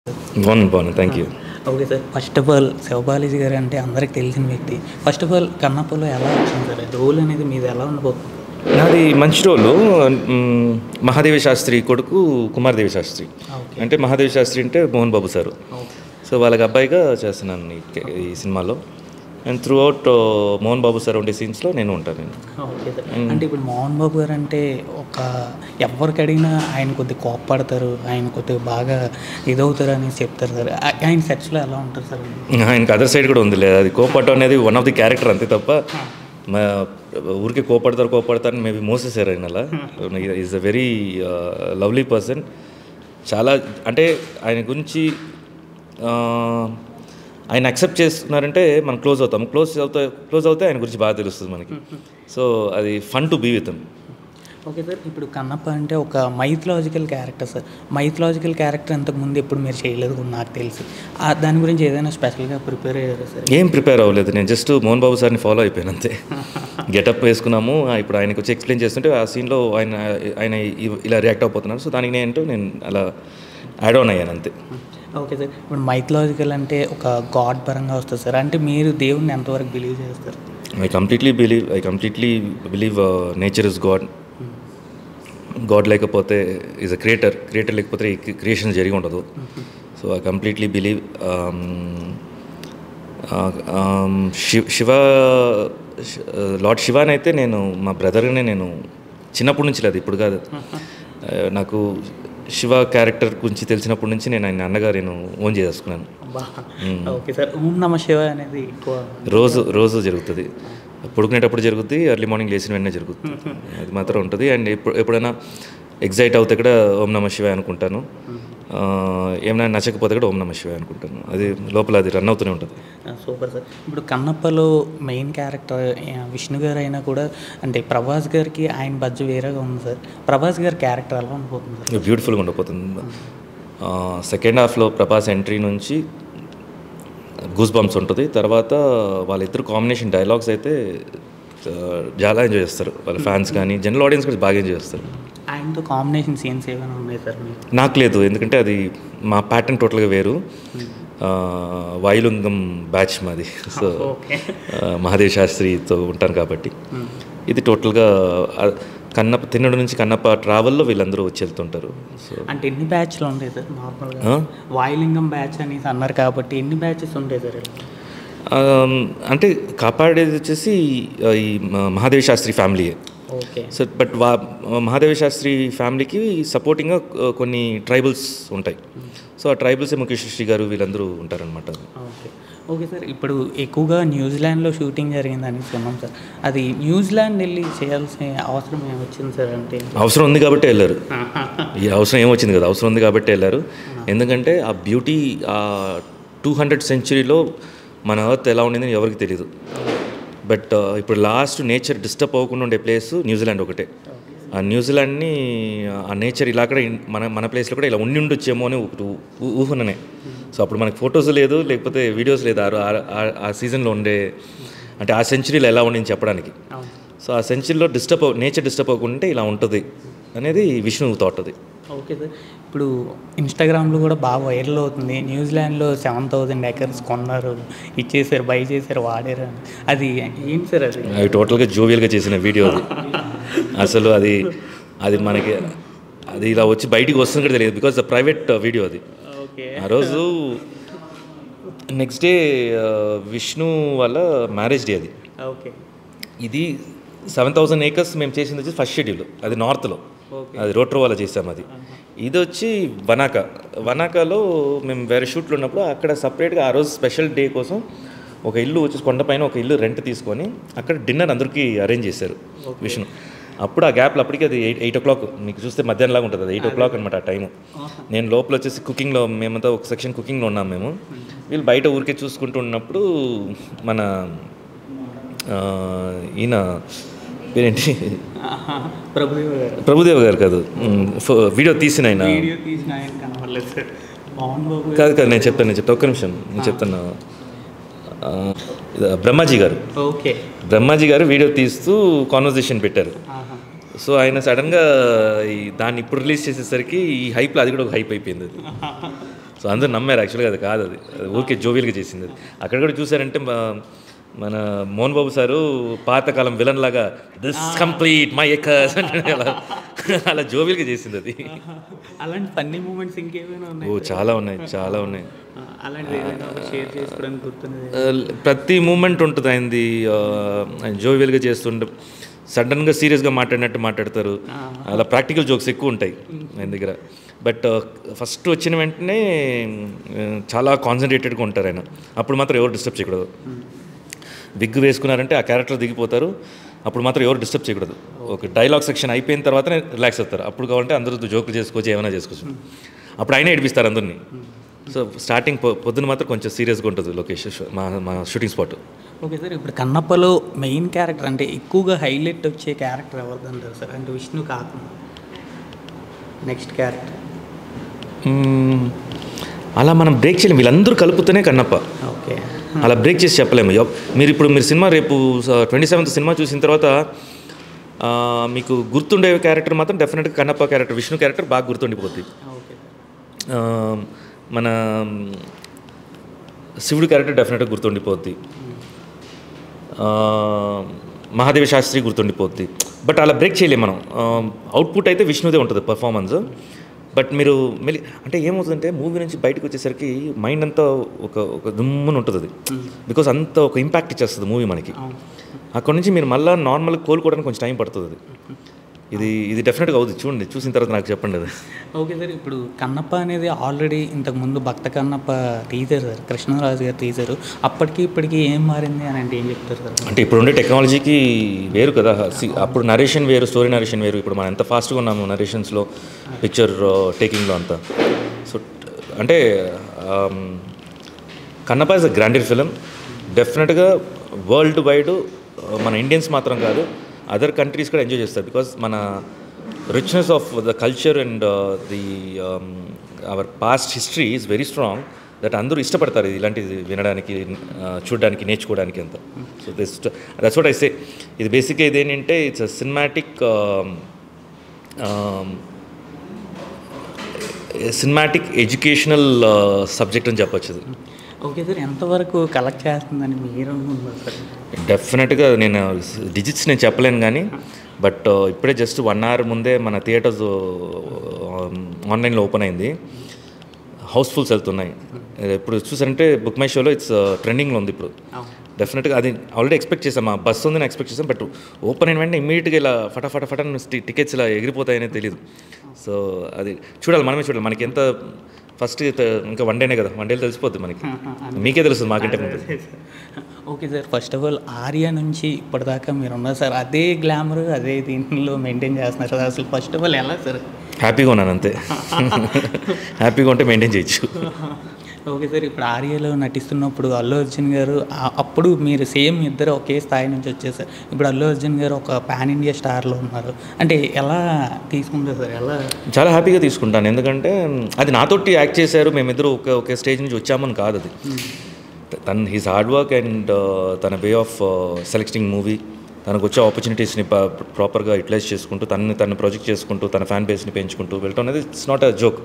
బాగున్నాను. Thank you. Okay sir. First of all Sivabalaji గారు అంటే అందరికి తెలిసిన వ్యక్తి. ఫస్ట్ ఆఫ్ ఆల్ కన్నప్పలో ఎలా వచ్చింది సార్? రోల్ అనేది మీది ఎలా ఉండబోతుంది? నాది మంచి రోలు. మహాదేవి శాస్త్రి కొడుకు కుమారదేవి శాస్త్రి. ఓకే. అంటే మహాదేవి శాస్త్రి అంటే Mohan Babu sir. Okay. So వాళ్ళకి అబ్బాయిగా చేస్తున్నాను ఈ సినిమాలో. And through out Mohan Babu sir ఉండే సీన్స్లో నేను ఉంటాను. Okay sir. అంటే ఇప్పుడు మోహన్ బాబు గారు అంటే ఒక ఎవరికి అడిగినా ఆయన కొద్దిగా కోప్పడతారు, ఆయన కొద్దిగా బాగా ఇదవుతారు అనేసి చెప్తారు సార్. ఆయన సెట్స్లో ఎలా ఉంటారు సార్? ఆయనకి అదర్ సైడ్ కూడా ఉంది లేదు, అది కోపడటం అనేది వన్ ఆఫ్ ది క్యారెక్టర్ అంతే తప్ప ఊరికే కోపడతారు మేబీ మోసేసారు ఆయన అలా. Is a very lovely person. చాలా అంటే ఆయన గురించి ఆయన యాక్సెప్ట్ చేస్తున్నారంటే మనం క్లోజ్ అవుతే ఆయన గురించి బాగా తెలుస్తుంది మనకి. సో అది fun to be with him. Okay sir. ఇప్పుడు కన్నప్ప అంటే ఒక mythological character sir. Mythological character ఇంతకుముందు ఎప్పుడు మీరు చేయలేదు నాకు తెలిసి. దాని గురించి ఏదైనా స్పెషల్గా ప్రిపేర్ అయ్యారా సార్? ఏం ప్రిపేర్ అవ్వలేదు, నేను జస్ట్ మోహన్ బాబు సార్ని ఫాలో అయిపోయాను అంతే. గెటప్ వేసుకున్నాము, ఇప్పుడు ఆయనకు వచ్చి ఎక్స్ప్లెయిన్ చేస్తుంటే ఆ సీన్లో ఆయన ఇలా రియాక్ట్ అయిపోతున్నారు. సో దానికి నేను అలా యాడ్ ఆన్ అయ్యాను అంతే. Okay sir. ఇప్పుడు మైథలాజికల్ అంటే ఒక గాడ్ పరంగా వస్తుంది సార్. అంటే మీరు దేవుడిని ఎంతవరకు బిలీవ్ చేస్తారు? I completely believe nature is God. God లేకపోతే ఈజ్ అ క్రియేటర్ లేకపోతే ఈ క్రియేషన్ జరిగి ఉండదు. So I completely believe. Lord Shivani అయితే నేను మా బ్రదర్గానే నేను చిన్నప్పటి నుంచి లేదు, ఇప్పుడు కాదు. నాకు శివ క్యారెక్టర్ గురించి తెలిసినప్పటి నుంచి నేను ఆయన అన్నగా నేను ఓన్ చేసుకున్నాను. Okay sir. ఓం నమ శివ అనేది ఎక్కువ రోజు జరుగుతుంది. పడుకునేటప్పుడు జరుగుద్ది, ఎర్లీ మార్నింగ్ లేచిన వెంటనే జరుగుతుంది. అది మాత్రం ఉంటుంది. అండ్ ఎప్పుడైనా ఎగ్జైట్ అవుతే కూడా ఓం నమ శివాయ అనుకుంటాను. ఏమైనా నచ్చకపోతే కూడా ఓం నమ శివాయ అనుకుంటాను. అది లోపల అది రన్ అవుతూనే ఉంటుంది. Super sir. ఇప్పుడు కన్నప్పలో మెయిన్ క్యారెక్టర్ విష్ణు గారు అయినా కూడా అంటే ప్రభాస్ గారికి ఆయన బడ్జెట్ వేరేగా ఉంది సార్. ప్రభాస్ గారి క్యారెక్టర్ ఎలా ఉండిపోతుంది సార్? బ్యూటిఫుల్గా ఉండిపోతుంది. సెకండ్ హాఫ్లో ప్రభాస్ ఎంట్రీ నుంచి గూస్ బంప్స్ ఉంటుంది. తర్వాత వాళ్ళిద్దరు కాంబినేషన్ డైలాగ్స్ అయితే చాలా ఎంజాయ్ చేస్తారు వాళ్ళ ఫ్యాన్స్ కానీ జనరల్ ఆడియన్స్ కూడా బాగా ఎంజాయ్ చేస్తారు. ఆయనతో కాంబినేషన్ సీన్స్ ఏమైనా ఉన్నాయి సార్ మీకు? నాకు లేదు, ఎందుకంటే అది మా ప్యాటర్న్ టోటల్గా వేరు. వాయులింగం బ్యాచ్ మాది. సో మహాదేవ్ శాస్త్రితో ఉంటాను కాబట్టి ఇది టోటల్గా కన్నప్ప తిన్నడు నుంచి కన్నప్ప ట్రావెల్లో వీళ్ళందరూ వచ్చి వెళ్తుంటారు. సో అంటే ఎన్ని బ్యాచ్లు ఉంటాయి సార్ నార్మల్గా? వాయులింగం బ్యాచ్ అనేసి అన్నారు కాబట్టి ఎన్ని బ్యాచెస్ ఉంటాయి సార్? అంటే కాపాడేది వచ్చేసి ఈ మహాదేవి శాస్త్రి ఫ్యామిలీయే. ఓకే. సో బట్ మహాదేవి శాస్త్రి ఫ్యామిలీకి సపోర్టింగ్గా కొన్ని ట్రైబల్స్ ఉంటాయి. సో ఆ ట్రైబల్సే ముఖేష్ శ్రీ గారు వీళ్ళందరూ ఉంటారనమాట. ఓకే. Okay sir. ఇప్పుడు ఎక్కువగా న్యూజిలాండ్లో షూటింగ్ జరిగిందని విన్నాం సార్. అది న్యూజిలాండ్ వెళ్ళి చేయాల్సిన అవసరం ఏమొచ్చింది సార్? అంటే అవసరం ఉంది కాబట్టి వెళ్ళారు. ఈ అవసరం ఏమొచ్చింది కదా, అవసరం ఉంది కాబట్టి వెళ్ళారు. ఎందుకంటే ఆ బ్యూటీ 200th centuryలో మన ఎర్త్ ఎలా ఉండింది ఎవరికి తెలియదు. బట్ ఇప్పుడు లాస్ట్ నేచర్ డిస్టర్బ్ అవ్వకుండా ఉండే ప్లేస్ న్యూజిలాండ్ ఒకటే. ఆ న్యూజిలాండ్ని ఆ నేచర్ ఇలా కూడా మన ప్లేస్లో కూడా ఇలా ఉండి ఉండొచ్చేమో అని ఒకటి ఊహననే. సో అప్పుడు మనకి ఫొటోస్ లేదు, లేకపోతే వీడియోస్ లేదు ఆ సీజన్లో ఉండే, అంటే ఆ సెంచరీలో ఎలా ఉండింది చెప్పడానికి. సో ఆ సెంచరీలో నేచర్ డిస్టర్బ్ అవ్వకుంటే ఇలా ఉంటుంది అనేది విష్ణు థాట్ అది. Okay sir. ఇప్పుడు ఇన్స్టాగ్రామ్లో కూడా బాగా వైరల్ అవుతుంది, న్యూజిలాండ్లో 7,000 acres కొన్నారు, ఇచ్చేసారు, బై చేశారు, వాడారు. అది ఏంటి సార్? అది టోటల్గా జోవియల్గా చేసిన వీడియో అది. అసలు అది మనకి అది ఇలా వచ్చి బయటికి వస్తుంది కూడా తెలియదు, బికాజ్ ద ప్రైవేట్ వీడియో అది. ఆ రోజు నెక్స్ట్ డే విష్ణు వాళ్ళ మ్యారేజ్ డే అది. ఓకే. ఇది 7,000 acres మేము చేసింది వచ్చి ఫస్ట్ షెడ్యూల్, అది నార్త్లో, అది రోట్రో వాళ్ళ చేసాము. అది ఇది వచ్చి వనాకాలో మేము వేరే షూట్లో ఉన్నప్పుడు అక్కడ సపరేట్గా ఆ రోజు స్పెషల్ డే కోసం ఒక ఇల్లు వచ్చి కొండపైన ఒక ఇల్లు రెంట్ తీసుకొని అక్కడ డిన్నర్ అందరికీ అరేంజ్ చేశారు విష్ణు. అప్పుడు ఆ గ్యాప్లో అప్పటికి అది 8 o'clock, మీకు చూస్తే మధ్యాహ్నంలాగా ఉంటుంది, అది 8 o'clock అనమాట ఆ టైము. నేను లోపల వచ్చేసి కుకింగ్లో, మేమంతా ఒక సెక్షన్ కుకింగ్లో ఉన్నాం మేము. వీళ్ళు బయట ఊరికే చూసుకుంటూ ఉన్నప్పుడు మన ఈయన పేరేంటి, ప్రభుదేవ గారు కాదు, వీడియో తీసిన ఆయన కాదు, నేను చెప్తాను ఒక్క నిమిషం నేను చెప్తాను. బ్రహ్మాజీ గారు వీడియో తీస్తూ కాన్వర్జేషన్ పెట్టారు. సో ఆయన సడన్గా దాన్ని ఇప్పుడు రిలీజ్ చేసేసరికి ఈ హైప్లో అది కూడా ఒక హైప్ అయిపోయింది. సో అందరూ నమ్మారు యాక్చువల్గా అది కాదు, అది ఊరికే జోవియల్గా చేసింది అది. అక్కడ కూడా చూసారంటే మన మోహన్ బాబు సారు పాతకాలం విలన్ లాగా దిస్ కంప్లీట్ మై ఎకర్స్ అంటే అలా జోవియల్గా చేసింది అది. అలాంటి ఫన్నీ మూమెంట్స్ ఇంకేమైనా ఉన్నాయి? చాలా ఉన్నాయి, చాలా ఉన్నాయి. అలాంటి షేర్ చేసుకోవడానికి గుర్తున్నది? ప్రతి మూమెంట్ ఉంటుంది ఆయనది. ఆయన జోవియల్గా చేస్తుంటే సడన్గా సీరియస్గా మాట్లాడినట్టు మాట్లాడతారు. అలా ప్రాక్టికల్ జోక్స్ ఎక్కువ ఉంటాయి ఆయన దగ్గర. బట్ ఫస్ట్ వచ్చిన వెంటనే చాలా కాన్సన్ట్రేటెడ్గా ఉంటారు ఆయన. అప్పుడు మాత్రం ఎవరు డిస్టర్బ్ చేయకూడదు. విగ్ వేసుకున్నారంటే ఆ క్యారెక్టర్ దిగిపోతారు. అప్పుడు మాత్రం ఎవరు డిస్టర్బ్ చేయకూడదు. ఒక డైలాగ్ సెక్షన్ అయిపోయిన తర్వాతనే రిలాక్స్ అవుతారు. అప్పుడు కావాలంటే అందరూ జోకులు చేసుకోవచ్చు, ఏమైనా చేసుకోవచ్చు. అప్పుడు ఆయనే ఏడిపిస్తారు అందరినీ. సో స్టార్టింగ్ పొద్దున మాత్రం కొంచెం సీరియస్గా ఉంటుంది లొకేషన్, మా షూటింగ్ స్పాట్. ఓకే సార్, ఇప్పుడు కన్నప్పలో మెయిన్ క్యారెక్టర్ అంటే ఎక్కువగా హైలైట్ వచ్చే క్యారెక్టర్ ఎవరిది అంటారు సార్? అంటే విష్ణు కాకుండా నెక్స్ట్ క్యారెక్టర్ అలా మనం బ్రేక్ చేయలేము. వీళ్ళందరూ కలుపుతూనే కన్నప్ప. ఓకే, అలా బ్రేక్ చేసి చెప్పలేము. మీరు సినిమా రేపు 27th సినిమా చూసిన తర్వాత మీకు గుర్తుండే క్యారెక్టర్ మాత్రం డెఫినెట్గా కన్నప్ప క్యారెక్టర్, విష్ణు క్యారెక్టర్ బాగా గుర్తుండిపోద్ది. మన శివుడు క్యారెక్టర్ డెఫినెట్గా గుర్తుండిపోద్ది. మహాదేవ శాస్త్రి గుర్తుండిపోద్ది. బట్ అలా బ్రేక్ చేయలేము మనం. అవుట్పుట్ అయితే విష్ణుదే ఉంటుంది పర్ఫార్మెన్స్. బట్ మీరు అంటే ఏమవుతుందంటే మూవీ నుంచి బయటకు వచ్చేసరికి మైండ్ అంతా ఒక దుమ్మున ఉంటుంది అది. బికాస్ అంత ఒక ఇంపాక్ట్ ఇచ్చేస్తుంది మూవీ మనకి. అక్కడ నుంచి మీరు మళ్ళీ నార్మల్గా కోలుకోవడానికి కొంచెం టైం పడుతుంది అది. ఇది డెఫినెట్గా అవుతుంది. చూడండి, చూసిన తర్వాత నాకు చెప్పండి అది. ఓకే సార్, ఇప్పుడు కన్నప్ప అనేది ఆల్రెడీ ఇంతకుముందు భక్త కన్నప్ప టీజర్ సార్, కృష్ణరాజు గారు టీజరు. అప్పటికి ఇప్పటికీ ఏం మారింది అని అంటే ఏం చెప్తారు సార్? అంటే ఇప్పుడు ఉండే టెక్నాలజీకి వేరు కదా. అప్పుడు నరేషన్ వేరు, స్టోరీ నరేషన్ వేరు. ఇప్పుడు మనం ఎంత ఫాస్ట్గా ఉన్నాము నరేషన్స్లో, పిక్చర్ టేకింగ్లో అంతా. సో అంటే Kannappa is a granted film. డెఫినెట్గా వరల్డ్ వైడ్ మన ఇండియన్స్ మాత్రం కాదు, అదర్ కంట్రీస్ కూడా ఎంజాయ్ చేస్తారు. బికాస్ మన richness of the culture and our past history is very strong. That అందరూ ఇష్టపడతారు ఇలాంటిది వినడానికి, చూడడానికి, నేర్చుకోవడానికి అంతా. So that's what I say. ఇది బేసిక్గా ఇదేంటంటే it's a cinematic educational subject అని చెప్పచ్చు అది. ఓకే సార్, ఎంతవరకు కలెక్ట్ చేస్తుందని మీరు అనుకుంటున్నారు సార్? డెఫినెట్గా నేను డిజిట్స్ నేను చెప్పలేను కానీ, బట్ ఇప్పుడే జస్ట్ 1 hour ముందే మన థియేటర్స్ ఆన్లైన్లో ఓపెన్ అయింది. హౌస్ఫుల్స్ వెళ్తున్నాయి. ఇప్పుడు చూసారంటే బుక్ మై షోలో ఇట్స్ ట్రెండింగ్లో ఉంది ఇప్పుడు. డెఫినెట్గా అది ఆల్రెడీ ఎక్స్పెక్ట్ చేసాం, మా బస్సు ఉందని ఎక్స్పెక్ట్ చేసాం. బట్ ఓపెన్ అయిన వెంటనే ఇమ్మీడియట్గా ఇలా ఫటాఫట టికెట్స్ ఇలా ఎగిరిపోతాయనే తెలియదు. సో అది చూడాలి, మనమే చూడాలి. మనకి ఎంత ఫస్ట్ ఇంకా 1 డేనే కదా, 1 డేలో తెలిసిపోద్ది మనకి. మీకే తెలుస్తుంది మాకంటే ముందు. Okay sir, first of all Arya నుంచి ఇప్పటిదాకా మీరు ఉన్నారు సార్, అదే గ్లామర్ అదే దీనిలో మెయింటైన్ చేస్తున్నారు సార్. అసలు ఫస్ట్ ఆఫ్ ఆల్ ఎలా సార్? హ్యాపీగా ఉన్నాను అంతే. హ్యాపీగా ఉంటే మెయింటైన్ చేయొచ్చు. ఓకే సార్, ఇప్పుడు ఆర్యలో నటిస్తున్నప్పుడు అల్లు అర్జున్ గారు, అప్పుడు మీరు సేమ్ ఇద్దరు ఒకే స్థాయి నుంచి వచ్చేసారు. ఇప్పుడు అల్లు అర్జున్ గారు ఒక పాన్ ఇండియా స్టార్లో ఉన్నారు. అంటే ఎలా తీసుకుంటారు సార్? ఎలా? చాలా హ్యాపీగా తీసుకుంటాను. ఎందుకంటే అది నాతోటి యాక్ట్ చేశారు, మేమిద్దరు ఒకే స్టేజ్ నుంచి వచ్చామని కాదు అది. హిస్ హార్డ్ వర్క్ అండ్ తన వే ఆఫ్ సెలెక్టింగ్ మూవీ, తనకు వచ్చే ఆపర్చునిటీస్ని ప్రాపర్గా యూటిలైజ్ చేసుకుంటూ, తను ప్రాజెక్ట్ చేసుకుంటూ, తన ఫ్యాన్ బేస్ని పెంచుకుంటూ వెళ్ళటం అనేది ఇట్స్ నాట్ అ జోక్.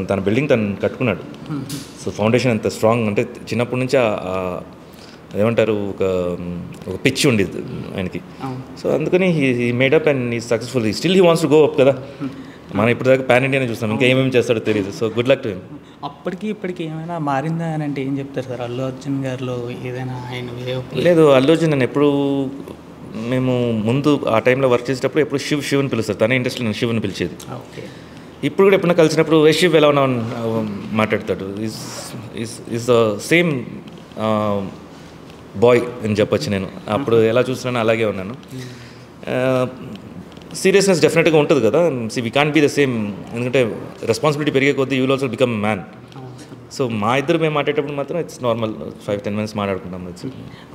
తన బిల్డింగ్ తను కట్టుకున్నాడు. సో ఫౌండేషన్ ఎంత స్ట్రాంగ్ అంటే చిన్నప్పటి నుంచి ఏమంటారు ఒక పిచ్ ఉండేది ఆయనకి. సో అందుకని he made up and he successful. Still he wants to go up కదా. మనం ఇప్పుడు దాకా పాన్ ఇండియానే చూస్తాం, ఇంకా ఏమేమి చేస్తాడో తెలియదు. So good luck to him. అప్పటికి ఇప్పటికి ఏమైనా మారిందా అని అంటే ఏం చెప్తారు సార్? అల్లు అర్జున్ గారిలో ఏదైనా ఆయన లేదు. అల్లు అర్జున్ నేను ఎప్పుడు, మేము ముందు ఆ టైంలో వర్క్ చేసేటప్పుడు ఎప్పుడు శివ్ అని పిలుస్తారు. తన ఇండస్ట్రీలో నేను శివ్ని పిలిచేది. ఓకే, ఇప్పుడు కూడా ఎప్పుడైనా కలిసినప్పుడు శివ్ ఎలా ఉన్నావు మాట్లాడతాడు. ఈజ్ ద సేమ్ బాయ్ అని చెప్పొచ్చు. నేను అప్పుడు ఎలా చూస్తున్నానో అలాగే ఉన్నాను. సీరియస్నెస్ డెఫినెట్గా ఉంటుంది కదా. We can't be the same, ఎందుకంటే రెస్పాన్సిబిలిటీ పెరిగే కొద్దీ you will also become man. So మా ఇద్దరు మేము మాట్లాడేటప్పుడు మాత్రం ఇట్స్ నార్మల్ 5-10 minutes మాట్లాడుకుంటాం.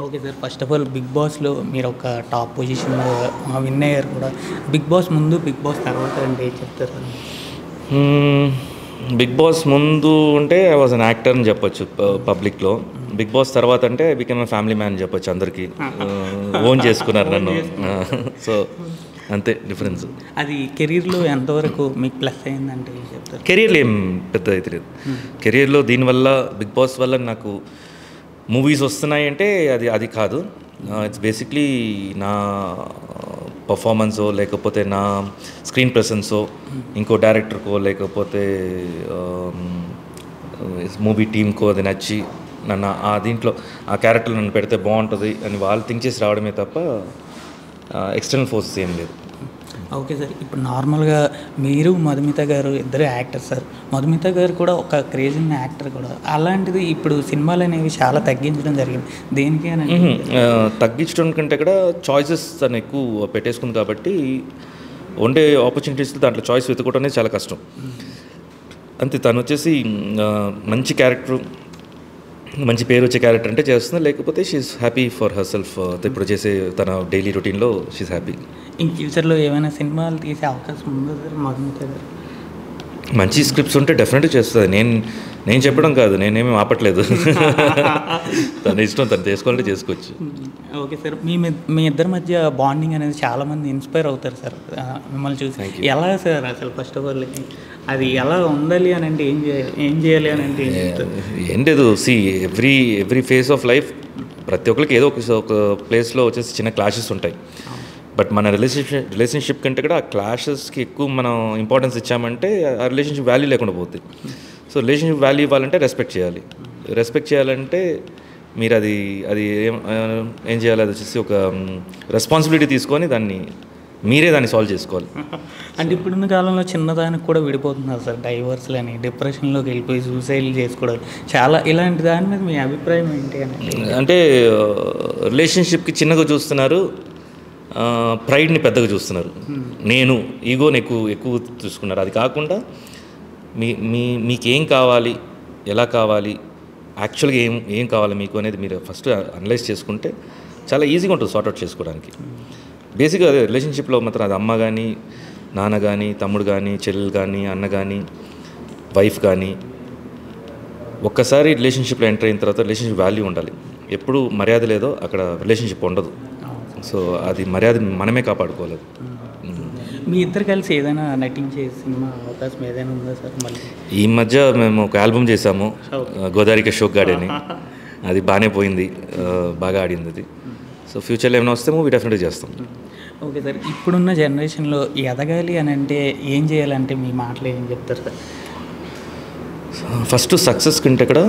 Okay sir, first of all Bigg బాస్లో మీరు ఒక టాప్ పొజిషన్లో విన్ అయ్యారు కూడా. బిగ్ బాస్ ముందు, బిగ్ బాస్ తర్వాత అంటే ఏం చెప్తారు సార్? బిగ్ బాస్ ముందు అంటే ఐ వాజ్ అన్ యాక్టర్ అని చెప్పొచ్చు పబ్లిక్లో. బిగ్ బాస్ తర్వాత అంటే ఐ బికమ్ ఫ్యామిలీ మ్యాన్ అని చెప్పొచ్చు. అందరికీ ఓన్ చేసుకున్నారు నన్ను. సో అంతే డిఫరెన్స్. అది కెరీర్లో ఎంతవరకు మీకు ప్లస్ అయిందంటే ఏం చెప్తారు? కెరియర్లో ఏం పెద్ద అయితే లేదు. కెరియర్లో దీనివల్ల బిగ్ బాస్ వల్ల నాకు మూవీస్ వస్తున్నాయి అంటే అది కాదు. ఇట్స్ బేసిక్లీ నా పర్ఫార్మెన్సో లేకపోతే నా స్క్రీన్ ప్రెసెన్సో ఇంకో డైరెక్టర్కో లేకపోతే మూవీ టీమ్కో అది నచ్చి నన్ను ఆ దీంట్లో ఆ క్యారెక్టర్ నన్ను పెడితే బాగుంటుంది అని వాళ్ళు థింక్ చేసి రావడమే తప్ప ఎక్స్టర్నల్ ఫోర్సెస్ ఏం లేదు. ఓకే సార్, ఇప్పుడు నార్మల్గా మీరు మధుమిత గారు ఇద్దరు యాక్టర్ సార్. మధుమిత గారు కూడా ఒక క్రేజ్ ఉన్న యాక్టర్ కూడా. అలాంటిది ఇప్పుడు సినిమాలు అనేవి చాలా తగ్గించడం జరిగింది. దేనికి అని తగ్గించడం కంటే కూడా చాయిసెస్ తను ఎక్కువ పెట్టేసుకుంది కాబట్టి ఉండే ఆపర్చునిటీస్ దాంట్లో చాయిస్ వెతుకోవడం అనేది చాలా కష్టం. అంతే, తను వచ్చేసి మంచి క్యారెక్టర్, మంచి పేరు వచ్చే క్యారెక్టర్ అంటే చేస్తుంది, లేకపోతే she's happy for herself. ఇప్పుడు చేసే తన డైలీ రొటీన్లో షీఈస్ హ్యాపీ. ఇన్ ఫ్యూచర్లో ఏమైనా సినిమాలు తీసే అవకాశం ఉందా సార్ మధుమిత గారు? మంచి స్క్రిప్ట్స్ ఉంటే డెఫినెట్గా చేస్తుంది. నేను చెప్పడం కాదు, నేనేమీ ఆపట్లేదు. తన ఇష్టం, తను చేసుకోవాలంటే చేసుకోవచ్చు. ఓకే సార్, మీ ఇద్దరి మధ్య బాండింగ్ అనేది చాలామంది ఇన్స్పైర్ అవుతారు సార్ మిమ్మల్ని చూసి. ఎలా సార్ అసలు ఫస్ట్ ఆఫ్ ఆల్ అది ఎలా ఉండాలి అని అంటే ఏం చేయాలి అని అంటే ఏం లేదు. See every phase of life ప్రతి ఒక్కరికి ఏదో ఒక ప్లేస్లో వచ్చేసి చిన్న క్లాషెస్ ఉంటాయి. బట్ మన రిలేషన్షిప్ కంటే కూడా ఆ క్లాషెస్కి ఎక్కువ మనం ఇంపార్టెన్స్ ఇచ్చామంటే ఆ రిలేషన్షిప్ వాల్యూ లేకుండా పోతుంది. సో రిలేషన్షిప్ వాల్యూ ఇవ్వాలంటే రెస్పెక్ట్ చేయాలి. రెస్పెక్ట్ చేయాలంటే మీరు అది ఏం చేయాలి, అది వచ్చేసి ఒక రెస్పాన్సిబిలిటీ తీసుకొని దాన్ని సాల్వ్ చేసుకోవాలి. అంటే ఇప్పుడున్న కాలంలో చిన్నదానికి కూడా విడిపోతున్నారు సార్, డైవర్స్లని, డిప్రెషన్లోకి వెళ్ళిపోయి సూసైడ్ చేసుకోవడం చాలా. ఇలాంటి దాని మీద మీ అభిప్రాయం ఏంటి అంటే రిలేషన్షిప్కి చిన్నగా చూస్తున్నారు, ప్రైడ్ని పెద్దగా చూస్తున్నారు, ఈగోని ఎక్కువ చూసుకున్నారు. అది కాకుండా మీకేం కావాలి, ఎలా కావాలి, యాక్చువల్గా ఏం కావాలి మీకు అనేది మీరు ఫస్ట్ అనలైజ్ చేసుకుంటే చాలా ఈజీగా ఉంటుంది సార్ట్అవుట్ చేసుకోవడానికి. బేసిక్గా అదే రిలేషన్షిప్లో మాత్రం అది అమ్మ కానీ, నాన్న కానీ, తమ్ముడు కానీ, చెల్లెలు కానీ, అన్న కానీ, వైఫ్ కానీ, ఒక్కసారి రిలేషన్షిప్లో ఎంటర్ అయిన తర్వాత రిలేషన్షిప్ వాల్యూ ఉండాలి. ఎప్పుడు మర్యాద లేదో అక్కడ రిలేషన్షిప్ ఉండదు. సో అది మర్యాద మనమే కాపాడుకోవాలి. మీ ఇద్దరు కలిసి ఏదైనా నటించే సినిమా అవకాశం ఏదైనా ఉందా సార్? మళ్ళీ ఈ మధ్య మేము ఒక ఆల్బమ్ చేసాము, గోదావరిక షోక్ గార్డ్ అని. అది బాగానే పోయింది, బాగా ఆడింది అది. సో ఫ్యూచర్లో ఏమైనా వస్తే మూవీ డెఫినెట్గా చేస్తాం. ఓకే సార్, ఇప్పుడున్న జనరేషన్లో ఎదగాలి అని అంటే ఏం చేయాలంటే మీ మాటలు ఏం చెప్తారు సార్? ఫస్ట్ సక్సెస్ కంటే కూడా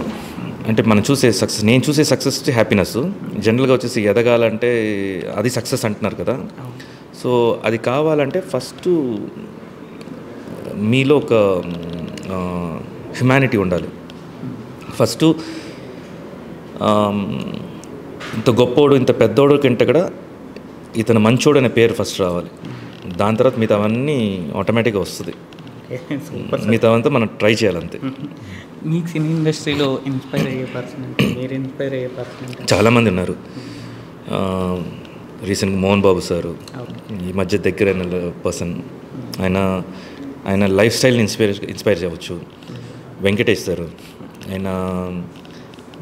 అంటే నేను చూసే సక్సెస్ హ్యాపీనెస్. జనరల్గా వచ్చేసి ఎదగాలంటే అది సక్సెస్ అంటున్నారు కదా. సో అది కావాలంటే ఫస్ట్ మీలో ఒక హ్యుమానిటీ ఉండాలి. ఫస్ట్ ఇంత గొప్పోడు, ఇంత పెద్దోడు కంటే కూడా ఇతను మంచోడు అనే పేరు ఫస్ట్ రావాలి. దాని తర్వాత మిగతా అవన్నీ ఆటోమేటిక్గా వస్తుంది. మిగతా అంతా మనం ట్రై చేయాలంతే. మీకు సినీ ఇండస్ట్రీలో ఇన్స్పైర్ అయ్యే పర్సన్ అంటే మీరు ఇన్స్పైర్ అయ్యే పర్సన్ అంటే చాలామంది ఉన్నారు. రీసెంట్గా మోహన్ బాబు సారు ఈ మధ్య దగ్గరైన పర్సన్. ఆయన లైఫ్ స్టైల్ని ఇన్స్పైర్ చేయవచ్చు. వెంకటేష్ సారు, ఆయన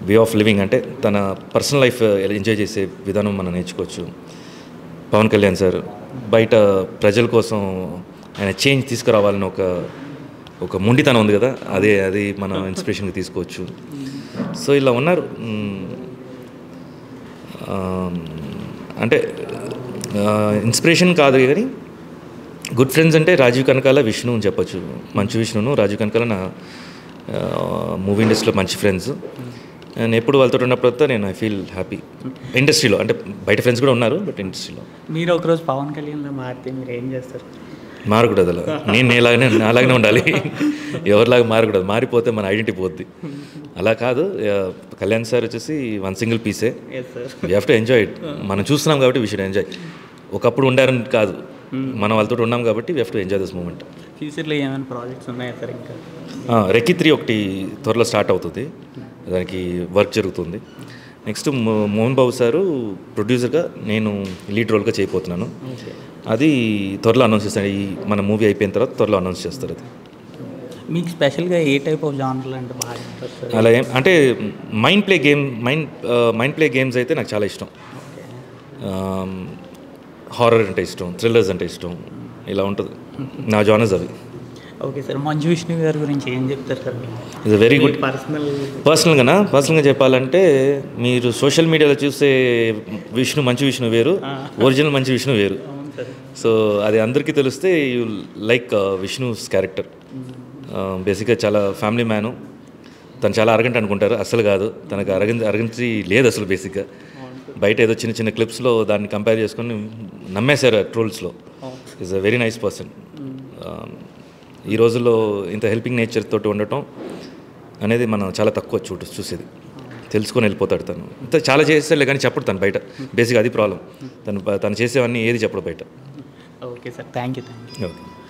వే ఆఫ్ లివింగ్ అంటే తన పర్సనల్ లైఫ్ ఎంజాయ్ చేసే విధానం మనం నేర్చుకోవచ్చు. పవన్ కళ్యాణ్ సార్ బయట ప్రజల కోసం ఆయన చేంజ్ తీసుకురావాలని ఒక మొండితనం ఉంది కదా, అది మనం ఇన్స్పిరేషన్గా తీసుకోవచ్చు. సో ఇలా ఉన్నారు. అంటే ఇన్స్పిరేషన్ కాదు కానీ గుడ్ ఫ్రెండ్స్ అంటే రాజీవ్ కనకాల, విష్ణు అని చెప్పచ్చు. మంచు విష్ణును, రాజీవ్ కనకాల నా మూవీ ఇండస్ట్రీలో మంచి ఫ్రెండ్స్. నేను ఎప్పుడు వాళ్ళతో ఉన్నప్పుడు నేను ఐ ఫీల్ హ్యాపీ. ఇండస్ట్రీలో అంటే బయట ఫ్రెండ్స్ కూడా ఉన్నారు, బట్ ఇండస్ట్రీలో. మీరు ఒకరోజు పవన్ కళ్యాణ్లో మారితే మీరు ఏం చేస్తారు? మారకూడదు అలా. అలాగనే ఉండాలి. ఎవరిలాగా మారకూడదు. మారిపోతే మన ఐడెంటిటీ పోద్ది. అలా కాదు. కళ్యాణ్ సార్ వచ్చేసి వన్ సింగిల్ పీసే. We have to enjoy it. మనం చూస్తున్నాం కాబట్టి వీ షుడ్ ఎంజాయ్. ఒకప్పుడు ఉండారని కాదు, మనం వాళ్ళతో ఉన్నాం కాబట్టి we have to enjoy this moment. ఫ్యూచర్లో ఏమైనా ప్రాజెక్ట్స్ ఉన్నాయా సార్? ఇంకా రెక్కీ 3 ఒకటి త్వరలో స్టార్ట్ అవుతుంది, దానికి వర్క్ జరుగుతుంది. నెక్స్ట్ మోహన్ బాబు సారు ప్రొడ్యూసర్గా, నేను లీడ్ రోల్గా చేయబోతున్నాను. అది త్వరలో అనౌన్స్ చేస్తాను. మన మూవీ అయిపోయిన తర్వాత త్వరలో అనౌన్స్ చేస్తారు. అది మీకు స్పెషల్గా ఏ టైప్ ఆఫ్ జానర్లు అంటే బాగా ఇంట్రెస్ట్? అలా అంటే మైండ్ ప్లే గేమ్స్ అయితే నాకు చాలా ఇష్టం. హారర్ అంటే ఇష్టం, థ్రిల్లర్స్ అంటే ఇష్టం, ఇలా ఉంటుంది నా జానర్స్ అవి. ఓకే సార్, మంచు విష్ణు గారి గురించి ఏం చెప్తారు సార్? It's very good. పర్సనల్గా చెప్పాలంటే మీరు సోషల్ మీడియాలో చూసే మంచు విష్ణు వేరు, ఒరిజినల్ మంచు విష్ణు వేరు. సో అది అందరికీ తెలిస్తే యూ లైక్ విష్ణుస్ క్యారెక్టర్. బేసిక్గా చాలా ఫ్యామిలీ మ్యాను. తను చాలా అరగంట అనుకుంటారు, అసలు కాదు. తనకు అరగంచి లేదు అసలు. బేసిక్గా బయట ఏదో చిన్న చిన్న క్లిప్స్లో దాన్ని కంపేర్ చేసుకొని నమ్మేశారు ట్రోల్స్లో. Is a very nice person. ఈ రోజుల్లో ఇంత హెల్పింగ్ నేచర్ తోటి ఉండటం అనేది మనం చాలా తక్కువ చూసేది. తెలుసుకొని వెళ్ళిపోతాడు తను. ఇంత చాలా చేస్తాడులే కానీ చెప్పడు తను బయట. బేసిక్గా అది ప్రాబ్లం. తను చేసేవన్నీ ఏది చెప్పడు బయట. Okay sir, thank you. Okay.